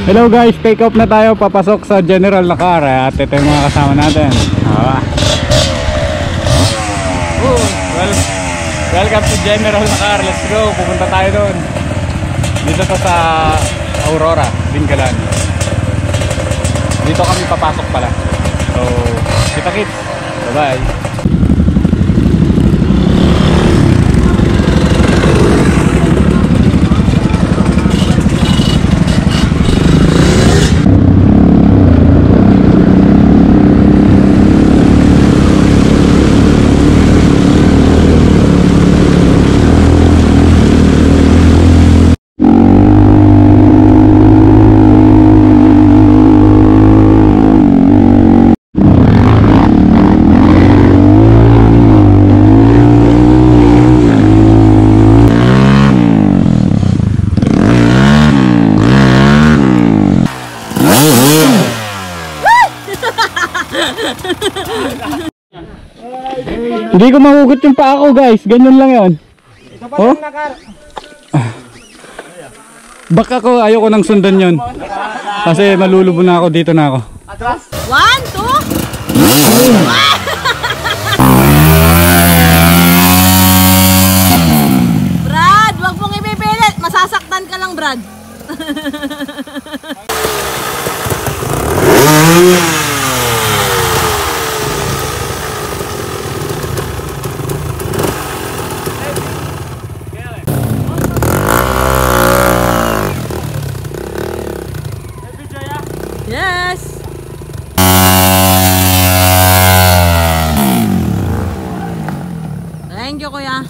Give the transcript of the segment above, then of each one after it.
Hello guys, take off na tayo, papasok sa general na car at ito yung mga kasama natin. Welcome to general na car, let's go, pupunta tayo doon. Dito to sa Aurora, Bingalan. Dito kami papasok pala. So, kita-kits, bye bye. Hindi ko mahugot yung paa ko guys, ganyan lang yun. Oh? Baka ko, ayoko nang sundan yun. Kasi malulubo na ako, dito na ako. 1, 2 Brad, wag mong ipipilit, masasaktan ka lang Brad. Yes. Thank you kuya.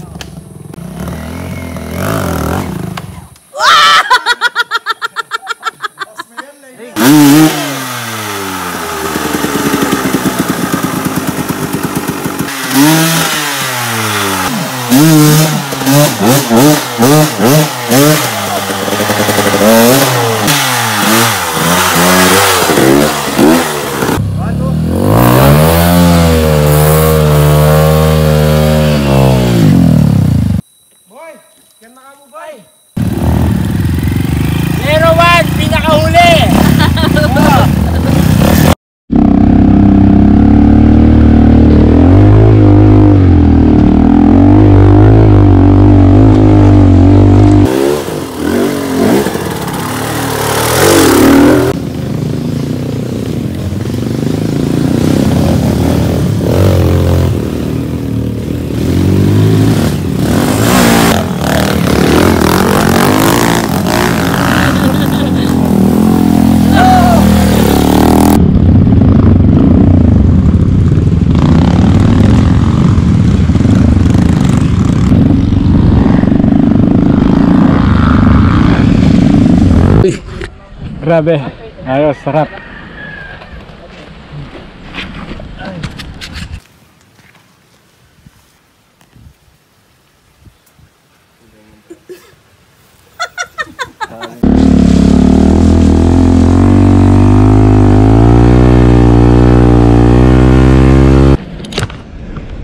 Grabe, ayos, sarap.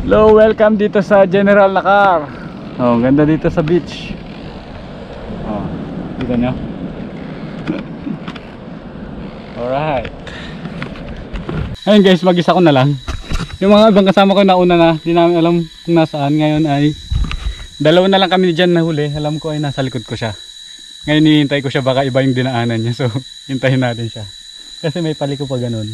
Hello, welcome dito sa general na car. Oh, ganda dito sa beach. Oh, kita nyo? Alright. Ayun guys, mag-isa ko na lang. Yung mga ibang kasama ko nauna na, di namin alam kung nasaan. Ngayon ay dalawa na lang kami dyan nahuli. Alam ko ay nasa likod ko siya. Ngayon hihintay ko siya, baka iba yung dinaanan niya. So hintayin natin siya. Kasi may paliko pa ganun.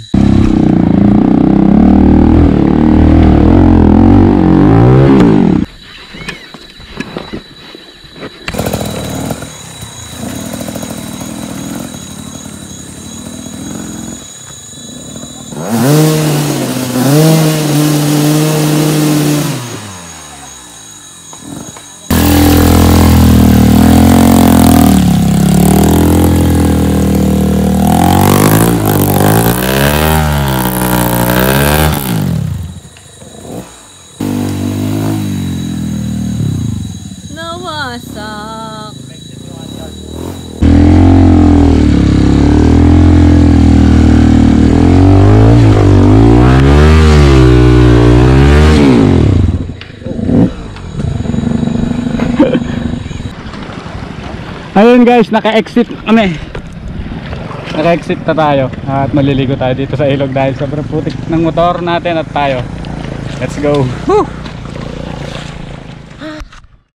Nawasak. Ayun guys, naka-exit kami. Naka-exit na tayo at maliligo tayo dito sa ilog dahil sobrang putik ng motor natin at tayo. Let's go. Woo!